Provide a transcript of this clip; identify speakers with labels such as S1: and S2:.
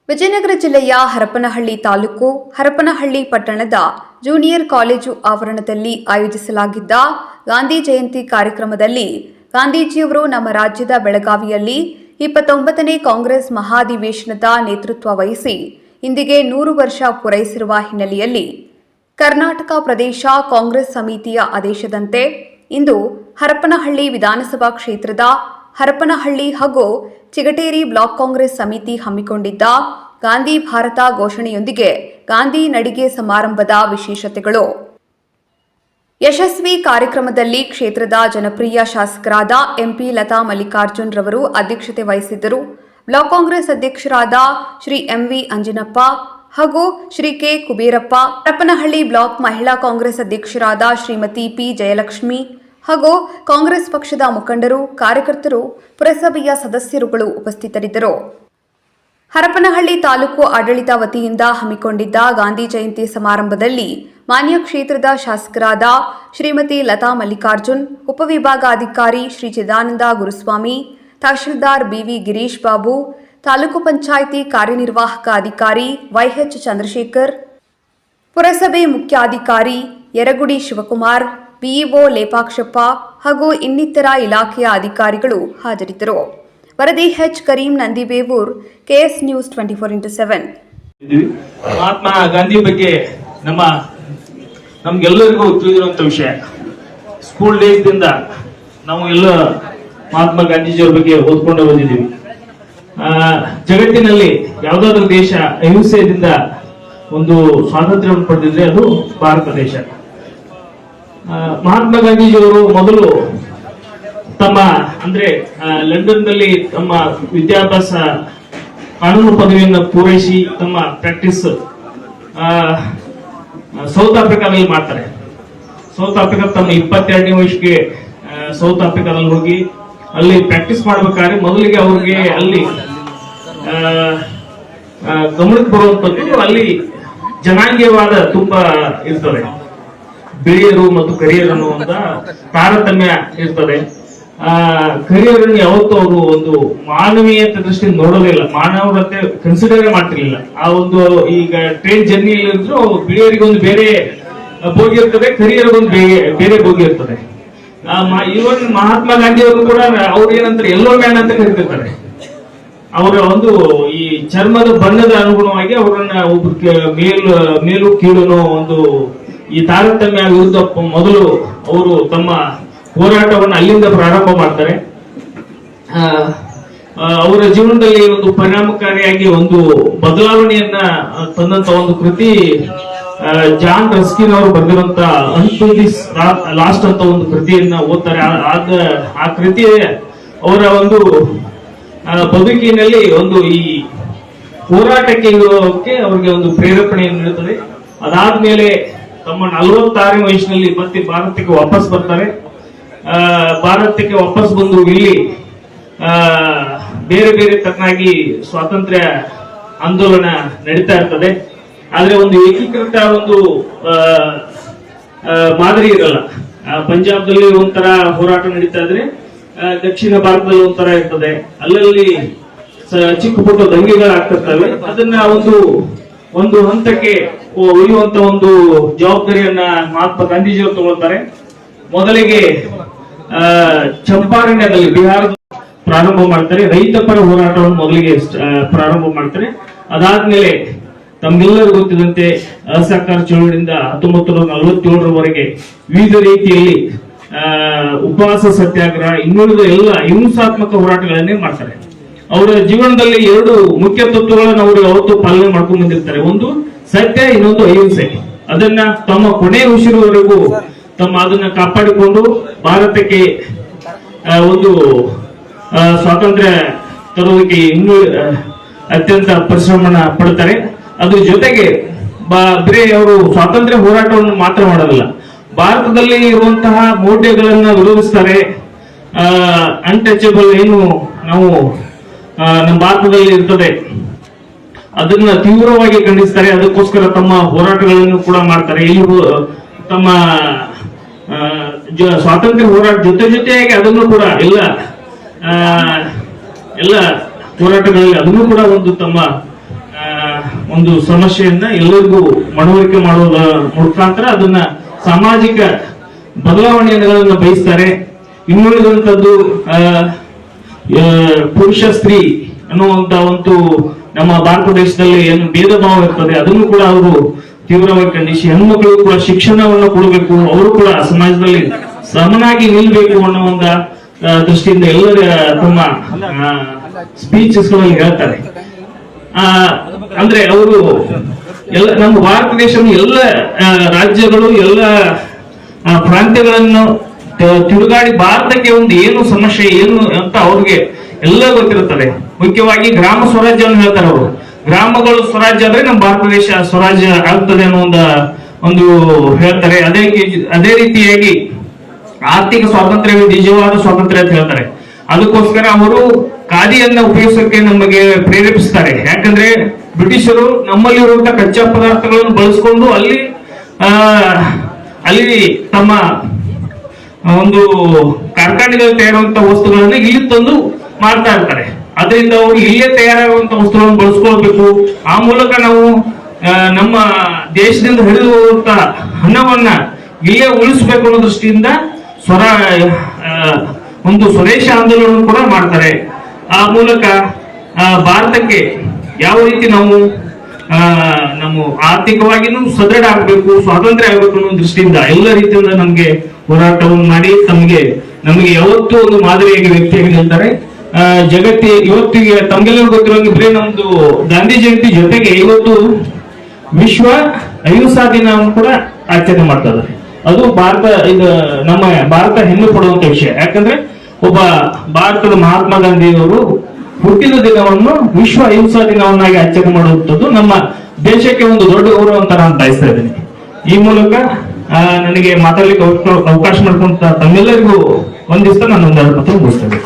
S1: ವಿಜಯನಗರ ಜಿಲ್ಲೆಯ ಹರಪನಹಳ್ಳಿ ತಾಲೂಕು ಹರಪನಹಳ್ಳಿ ಪಟ್ಟಣದ junior college ಆವರಣದಲ್ಲಿ ಆಯೋಜಿಸಲಾಗಿದ್ದ ಗಾಂಧಿ ಜಯಂತಿ ಕಾರ್ಯಕ್ರಮದಲ್ಲಿ ಗಾಂಧೀಜಿಯವರು ನಮ್ಮ ರಾಜ್ಯದ ಬೆಳಗಾವಿಯಲ್ಲಿ 29ನೇ ಕಾಂಗ್ರೆಸ್ ಮಹಾಧಿವೇಶನದ ನೇತೃತ್ವ ವಹಿಸಿ ಇಂದಿಗೆ 100 ವರ್ಷ ಪೂರೈಸಿರುವ ಹಿನ್ನೆಲೆಯಲ್ಲಿ ಕರ್ನಾಟಕ ಪ್ರದೇಶ ಕಾಂಗ್ರೆಸ್ ಸಮಿತಿಯ ಆದೇಶದಂತೆ ಇಂದು ಹರಪನಹಳ್ಳಿ ವಿಧಾನಸಭಾ ಕ್ಷೇತ್ರದ ಹರಪನಹಳ್ಳಿ ಹಾಗೂ ಚಿಗಟೇರಿ ಬ್ಲಾಕ್ ಕಾಂಗ್ರೆಸ್ ಸಮಿತಿ ಹಮ್ಮಿಕೊಂಡಿದ್ದ ಗಾಂಧಿ ಭಾರತ ಘೋಷಣೆಯೊಂದಿಗೆ ಗಾಂಧಿ ನಡಿಗೆ ಸಮಾರಂಭದ ವಿಶೇಷತೆಗಳು. ಯಶಸ್ವಿ ಕಾರ್ಯಕ್ರಮದಲ್ಲಿ ಕ್ಷೇತ್ರದ ಜನಪ್ರಿಯ ಶಾಸಕರಾದ ಎಂಪಿ ಲತಾ ಮಲ್ಲಿಕಾರ್ಜುನ್ ರವರು ಅಧ್ಯಕ್ಷತೆ ವಹಿಸಿದ್ದರು. ಬ್ಲಾಕ್ ಕಾಂಗ್ರೆಸ್ ಅಧ್ಯಕ್ಷರಾದ ಶ್ರೀ ಎಂವಿ ಅಂಜನಪ್ಪ ಹಾಗೂ ಶ್ರೀ ಕೆ ಕುಬೇರಪ್ಪ, ಹರಪನಹಳ್ಳಿ ಬ್ಲಾಕ್ ಮಹಿಳಾ ಕಾಂಗ್ರೆಸ್ ಅಧ್ಯಕ್ಷರಾದ ಶ್ರೀಮತಿ ಪಿ ಜಯಲಕ್ಷ್ಮಿ ಹಾಗೂ ಕಾಂಗ್ರೆಸ್ ಪಕ್ಷದ ಮುಖಂಡರು, ಕಾರ್ಯಕರ್ತರು, ಪುರಸಭೆಯ ಸದಸ್ಯರುಗಳು ಉಪಸ್ಥಿತರಿದ್ದರು. ಹರಪನಹಳ್ಳಿ ತಾಲೂಕು ಆಡಳಿತ ವತಿಯಿಂದ ಹಮ್ಮಿಕೊಂಡಿದ್ದ ಗಾಂಧಿ ಜಯಂತಿ ಸಮಾರಂಭದಲ್ಲಿ ಮಾನ್ಯ ಕ್ಷೇತ್ರದ ಶಾಸಕರಾದ ಶ್ರೀಮತಿ ಲತಾ ಮಲ್ಲಿಕಾರ್ಜುನ್, ಉಪವಿಭಾಗಾಧಿಕಾರಿ ಶ್ರೀ ಚಿದಾನಂದ ಗುರುಸ್ವಾಮಿ, ತಹಶೀಲ್ದಾರ್ ಬಿವಿ ಗಿರೀಶ್ ಬಾಬು, ತಾಲೂಕು ಪಂಚಾಯಿತಿ ಕಾರ್ಯನಿರ್ವಾಹಕ ಅಧಿಕಾರಿ ವೈಎಚ್ ಚಂದ್ರಶೇಖರ್, ಪುರಸಭೆ ಮುಖ್ಯಾಧಿಕಾರಿ ಯರಗುಡಿ ಶಿವಕುಮಾರ್, ಬಿಇಒ ಲೇಪಾಕ್ಷಪ್ಪ ಹಾಗೂ ಇನ್ನಿತರ ಇಲಾಖೆಯ ಅಧಿಕಾರಿಗಳು ಹಾಜರಿದ್ದರು. ವರದಿ H Karim Nandibevur, KS news 24x7.
S2: Mahatma Gandhi ಬಗ್ಗೆ ನಮ್ಗೆಲ್ಲರಿಗೂ ತಿಳಿದಿರುವಂತ ವಿಷಯ. ಸ್ಕೂಲ್ ಡೇಸ್ ದಿಂದ ನಾವು ಎಲ್ಲ ಮಹಾತ್ಮ ಗಾಂಧೀಜಿಯವರ ಬಗ್ಗೆ ಓದ್ಕೊಂಡು ಬಂದಿದ್ದೀವಿ. ಜಗತ್ತಿನಲ್ಲಿ ಯಾವುದಾದ್ರೂ ದೇಶ ಅಹಿಂಸೆಯಿಂದ ಒಂದು ಸ್ವಾತಂತ್ರ್ಯವನ್ನು ಪಡೆದಿದ್ರೆ ಅದು ಭಾರತ ದೇಶ. ಮಹಾತ್ಮ ಗಾಂಧೀಜಿಯವರು ಮೊದಲು ಲಂಡನ್ ನಲ್ಲಿ ತಮ್ಮ ವಿದ್ಯಾಭ್ಯಾಸ ಕಾನೂನು ಪದವಿಯನ್ನು ಪೂರೈಸಿ ತಮ್ಮ ಪ್ರಾಕ್ಟೀಸ್ ಸೌತ್ ಆಫ್ರಿಕಾದಲ್ಲಿ ಮಾಡ್ತಾರೆ. ಸೌತ್ ಆಫ್ರಿಕಾ ತಮ್ಮ 22ನೇ ವಯಸ್ಸಿಗೆ ಸೌತ್ ಆಫ್ರಿಕಾದಲ್ಲಿ ಹೋಗಿ ಅಲ್ಲಿ ಪ್ರಾಕ್ಟೀಸ್ ಮಾಡ್ಬೇಕಾದ್ರೆ ಮೊದಲಿಗೆ ಅವ್ರಿಗೆ ಅಲ್ಲಿ ಗಮನಕ್ಕೆ ಬರುವಂತದ್ದು ಅಲ್ಲಿ ಜನಾಂಗೀಯವಾದ ತುಂಬಾ ಇರ್ತದೆ. ಬಿಳಿಯರು ಮತ್ತು ಕರಿಯರು ಅನ್ನುವಂತ ತಾರತಮ್ಯ ಇರ್ತದೆ. ಕರಿಯರನ್ನು ಯಾವತ್ತೂ ಅವರು ಒಂದು ಮಾನವೀಯತೆ ದೃಷ್ಟಿಯಿಂದ ನೋಡೋದಿಲ್ಲ, ಮಾನವರತೆ ಕನ್ಸಿಡರ್ ಮಾಡ್ತಿರ್ಲಿಲ್ಲ. ಆ ಒಂದು ಈಗ ಟ್ರೈನ್ ಜರ್ನಿಯಲ್ಲಿ ಇದ್ರು ಬಿಳಿಯರಿಗೆ ಒಂದು ಬೇರೆ ಬೋಗಿ ಇರ್ತದೆ, ಕರಿಯರಿಗೊಂದು ಬೇರೆ ಬೋಗಿ ಇರ್ತದೆ. ಇವನ್ ಮಹಾತ್ಮ ಗಾಂಧಿ ಅವರು ಕೂಡ ಅವ್ರು ಏನಂತಾರೆ ಎಲ್ಲೋ ಮ್ಯಾನ್ ಅಂತ ಕರಿತಿರ್ತಾರೆ. ಅವರ ಒಂದು ಈ ಚರ್ಮದ ಬಣ್ಣದ ಅನುಗುಣವಾಗಿ ಅವರನ್ನ ಒಬ್ರು ಮೇಲು ಕೀಳು ಒಂದು ಈ ತಾರತಮ್ಯ ವಿರುದ್ಧ ಮೊದಲು ಅವರು ತಮ್ಮ ಹೋರಾಟವನ್ನು ಅಲ್ಲಿಂದ ಪ್ರಾರಂಭ ಮಾಡ್ತಾರೆ. ಅವರ ಜೀವನದಲ್ಲಿ ಒಂದು ಪರಿಣಾಮಕಾರಿಯಾಗಿ ಒಂದು ಬದಲಾವಣೆಯನ್ನ ತಂದಂತ ಒಂದು ಕೃತಿ ಜಾನ್ ರಸ್ಕಿನ್ ಅವರು ಬರೆದಿರುವಂತ ಅನ್ಟಿಲ್ ದಿಸ್ ಲಾಸ್ಟ್ ಅಂತ ಒಂದು ಕೃತಿಯನ್ನ ಓದ್ತಾರೆ. ಆ ಕೃತಿ ಅವರ ಒಂದು ಬದುಕಿನಲ್ಲಿ ಒಂದು ಈ ಹೋರಾಟಕ್ಕೆ ಇರೋಕೆ ಅವರಿಗೆ ಒಂದು ಪ್ರೇರೇಪಣೆಯನ್ನು ನೀಡುತ್ತದೆ. ಅದಾದ್ಮೇಲೆ ತಮ್ಮ 46ನೇ ವಯಸ್ಸಿನಲ್ಲಿ ಮತ್ತೆ ಭಾರತಕ್ಕೆ ವಾಪಸ್ ಬರ್ತಾರೆ. ಭಾರತಕ್ಕೆ ವಾಪಸ್ ಬಂದು ಇಲ್ಲಿ ಬೇರೆ ಬೇರೆ ತರನಾಗಿ ಸ್ವಾತಂತ್ರ್ಯ ಆಂದೋಲನ ನಡೀತಾ ಇರ್ತದೆ. ಆದ್ರೆ ಒಂದು ಏಕೀಕೃತ ಒಂದು ಮಾದರಿ ಇರಲ್ಲ. ಪಂಜಾಬ್ದಲ್ಲಿ ಒಂಥರ ಹೋರಾಟ ನಡೀತಾ ಇದ್ರೆ ದಕ್ಷಿಣ ಭಾರತದಲ್ಲಿ ಒಂಥರ ಇರ್ತದೆ. ಅಲ್ಲಲ್ಲಿ ಚಿಕ್ಕ ಪುಟ್ಟ ದಂಗೆಗಳಾಗ್ತಿರ್ತವೆ. ಅದನ್ನ ಒಂದು ಹಂತಕ್ಕೆ ಒಯ್ಯುವಂತ ಒಂದು ಜವಾಬ್ದಾರಿಯನ್ನ ಮಹಾತ್ಮ ಗಾಂಧೀಜಿಯವರು ತಗೊಳ್ತಾರೆ. ಮೊದಲಿಗೆ ಚಂಪಾರಣ್ಯದಲ್ಲಿ ಬಿಹಾರದ ಪ್ರಾರಂಭ ಮಾಡ್ತಾರೆ. ರೈತ ಪರ ಹೋರಾಟವನ್ನು ಮೊದಲಿಗೆ ಪ್ರಾರಂಭ ಮಾಡ್ತಾರೆ. ಅದಾದ್ಮೇಲೆ ತಮ್ಗೆಲ್ಲರಿಗೂ ಗೊತ್ತಿದಂತೆ ಅಸಹಕಾರ ಚಳವಳಿಯಿಂದ 1947ರವರೆಗೆ ವಿವಿಧ ರೀತಿಯಲ್ಲಿ ಉಪವಾಸ ಸತ್ಯಾಗ್ರಹ ಇನ್ನುಳಿದ ಎಲ್ಲ ಹಿಂಸಾತ್ಮಕ ಹೋರಾಟಗಳನ್ನೇ ಮಾಡ್ತಾರೆ. ಅವರ ಜೀವನದಲ್ಲಿ 2 ಮುಖ್ಯ ತತ್ವಗಳನ್ನು ಅವರು ಯಾವತ್ತೂ ಪಾಲನೆ ಮಾಡ್ಕೊಂಡು ಬಂದಿರ್ತಾರೆ. ಒಂದು ಸತ್ಯ, ಇನ್ನೊಂದು ಅಹಿಂಸೆ. ಅದನ್ನ ತಮ್ಮ ಕೊನೆಯ ಉಸಿರುವರೆಗೂ ಅದನ್ನ ಕಾಪಾಡಿಕೊಂಡು ಭಾರತಕ್ಕೆ ಒಂದು ಸ್ವಾತಂತ್ರ್ಯ ತರೋದಕ್ಕೆ ಇನ್ನೂ ಅತ್ಯಂತ ಪರಿಶ್ರಮ ಪಡ್ತಾರೆ. ಅದ್ರ ಜೊತೆಗೆ ಬರೇ ಅವರು ಸ್ವಾತಂತ್ರ್ಯ ಹೋರಾಟವನ್ನು ಮಾತ್ರ ಮಾಡೋದಿಲ್ಲ, ಭಾರತದಲ್ಲಿ ಇರುವಂತಹ ಮೌಢ್ಯಗಳನ್ನ ವಿರೋಧಿಸ್ತಾರೆ. ಅನ್ಟಚಬಲ್ ಏನು ನಾವು ನಮ್ಮ ಭಾರತದಲ್ಲಿ ಇರ್ತದೆ ಅದನ್ನ ತೀವ್ರವಾಗಿ ಖಂಡಿಸ್ತಾರೆ. ಅದಕ್ಕೋಸ್ಕರ ತಮ್ಮ ಹೋರಾಟಗಳನ್ನು ಕೂಡ ಮಾಡ್ತಾರೆ. ಇಲ್ಲಿ ತಮ್ಮ ಸ್ವಾತಂತ್ರ್ಯ ಹೋರಾಟ ಜೊತೆಯಾಗಿ ಅದನ್ನು ಕೂಡ ಎಲ್ಲ ಹೋರಾಟಗಳಲ್ಲಿ ಅದನ್ನು ಕೂಡ ಒಂದು ತಮ್ಮ ಒಂದು ಸಮಸ್ಯೆಯನ್ನ ಎಲ್ಲರಿಗೂ ಮನವರಿಕೆ ಮಾಡುವ ಮುಖಾಂತರ ಅದನ್ನ ಸಾಮಾಜಿಕ ಬದಲಾವಣೆಗಳನ್ನು ಬಯಸ್ತಾರೆ. ಇನ್ನುಳಿದಂಥದ್ದು ಪುರುಷ ಸ್ತ್ರೀ ಅನ್ನುವಂತ ಒಂದು ನಮ್ಮ ಭಾರತ ದೇಶದಲ್ಲಿ ಏನು ಭೇದ ಭಾವ ಇರ್ತದೆ ಅದನ್ನು ಕೂಡ ಅವರು ತೀವ್ರವಾಗಿ ಖಂಡಿಸಿ ಹೆಣ್ಮಕ್ಳಿಗೂ ಕೂಡ ಶಿಕ್ಷಣವನ್ನು ಕೊಡಬೇಕು, ಅವರು ಕೂಡ ಸಮಾಜದಲ್ಲಿ ಸಮನಾಗಿ ನಿಲ್ಬೇಕು ಅನ್ನೋ ಒಂದು ದೃಷ್ಟಿಯಿಂದ ಎಲ್ಲರ ತಮ್ಮ ಸ್ಪೀಚಸ್ ಗಳಲ್ಲಿ ಹೇಳ್ತಾರೆ. ಅಂದ್ರೆ ಅವರು ಎಲ್ಲ ನಮ್ಮ ಭಾರತ ದೇಶದ ಎಲ್ಲ ರಾಜ್ಯಗಳು ಎಲ್ಲ ಪ್ರಾಂತ್ಯಗಳನ್ನು ತಿರುಗಾಡಿ ಭಾರತಕ್ಕೆ ಒಂದು ಏನು ಸಮಸ್ಯೆ ಏನು ಅಂತ ಅವ್ರಿಗೆ ಎಲ್ಲ ಗೊತ್ತಿರುತ್ತದೆ. ಮುಖ್ಯವಾಗಿ ಗ್ರಾಮ ಸ್ವರಾಜ್ಯವನ್ನು ಹೇಳ್ತಾರೆ ಅವರು. ಗ್ರಾಮಗಳು ಸ್ವರಾಜ್ಯ ಆದ್ರೆ ನಮ್ಮ ಭಾರತ ದೇಶ ಸ್ವರಾಜ್ಯ ಆಗ್ತದೆ ಅನ್ನೋ ಒಂದು ಹೇಳ್ತಾರೆ. ಅದೇ ರೀತಿಯಾಗಿ ಆರ್ಥಿಕ ಸ್ವಾತಂತ್ರ್ಯವೇ ನಿಜವಾದ ಸ್ವಾತಂತ್ರ್ಯ ಅಂತ ಹೇಳ್ತಾರೆ. ಅದಕ್ಕೋಸ್ಕರ ಅವರು ಖಾದಿಯನ್ನ ಉಪಯೋಗಿಸೋಕೆ ನಮಗೆ ಪ್ರೇರೇಪಿಸ್ತಾರೆ. ಯಾಕಂದ್ರೆ ಬ್ರಿಟಿಷರು ನಮ್ಮಲ್ಲಿರುವಂತಹ ಕಚ್ಚಾ ಪದಾರ್ಥಗಳನ್ನು ಬಳಸಿಕೊಂಡು ಅಲ್ಲಿ ತಮ್ಮ ಒಂದು ಕಾರ್ಖಾನೆಗಳಲ್ಲಿ ತಯಾರುವಂತಹ ವಸ್ತುಗಳನ್ನ ಇಲ್ಲಿ ತಂದು ಮಾಡ್ತಾ ಇರ್ತಾರೆ. ಅದರಿಂದ ಅವರು ಇಲ್ಲೇ ತಯಾರಾಗುವಂತಹ ವಸ್ತುಗಳನ್ನು ಬಳಸ್ಕೊಳ್ಬೇಕು. ಆ ಮೂಲಕ ನಾವು ನಮ್ಮ ದೇಶದಿಂದ ಹರಿದು ಹೋಗುವಂತಹ ಹಣವನ್ನ ಇಲ್ಲೇ ಉಳಿಸಬೇಕು ಅನ್ನೋ ದೃಷ್ಟಿಯಿಂದ ಒಂದು ಸ್ವದೇಶ ಆಂದೋಲನ ಕೂಡ ಮಾಡ್ತಾರೆ. ಆ ಮೂಲಕ ಭಾರತಕ್ಕೆ ಯಾವ ರೀತಿ ನಾವು ನಮ್ಮ ಆರ್ಥಿಕವಾಗಿನೂ ಸದೃಢ ಆಗ್ಬೇಕು, ಸ್ವಾತಂತ್ರ್ಯ ಆಗ್ಬೇಕು ಅನ್ನೋ ದೃಷ್ಟಿಯಿಂದ ಎಲ್ಲ ರೀತಿಯಿಂದ ನಮ್ಗೆ ಹೋರಾಟವನ್ನು ಮಾಡಿ ನಮಗೆ ಯಾವತ್ತೂ ಒಂದು ಮಾದರಿಯಾಗಿ ವ್ಯಕ್ತಿಯಾಗಿ ನಿಲ್ತಾರೆ. ಇವತ್ತಿಗೆ ತಮ್ಗೆಲ್ಲರೂ ಗೊತ್ತಿರೋಂಗೆ ಬರೀ ನಮ್ದು ಗಾಂಧಿ ಜಯಂತಿ ಜೊತೆಗೆ ಇವತ್ತು ವಿಶ್ವ ಅಹಿಂಸಾ ದಿನವನ್ನು ಕೂಡ ಆಚರಣೆ ಮಾಡ್ತಾ ಇದ್ದಾರೆ. ಅದು ನಮ್ಮ ಭಾರತ ಹೆಮ್ಮೆ ಪಡುವಂತ ವಿಷಯ. ಯಾಕಂದ್ರೆ ಒಬ್ಬ ಭಾರತದ ಮಹಾತ್ಮ ಗಾಂಧಿಯವರು ಹುಟ್ಟಿದ ದಿನವನ್ನು ವಿಶ್ವ ಅಹಿಂಸಾ ದಿನವನ್ನಾಗಿ ಆಚರಣೆ ಮಾಡುವಂಥದ್ದು ನಮ್ಮ ದೇಶಕ್ಕೆ ಒಂದು ದೊಡ್ಡ ಗೌರವ ಅಂತ ನಾನು ಬಯಸ್ತಾ ಇದ್ದೀನಿ. ಈ ಮೂಲಕ ನನಗೆ ಮಾತಾಡ್ಲಿಕ್ಕೆ ಅವಕಾಶ ಮಾಡ್ಕೊಂತ ತಮ್ಮೆಲ್ಲರಿಗೂ ಒಂದಿವ್ಸ ನಾನು ಒಂದೆರಡು ಮಾತು ಮುಗಿಸ್ತೇನೆ.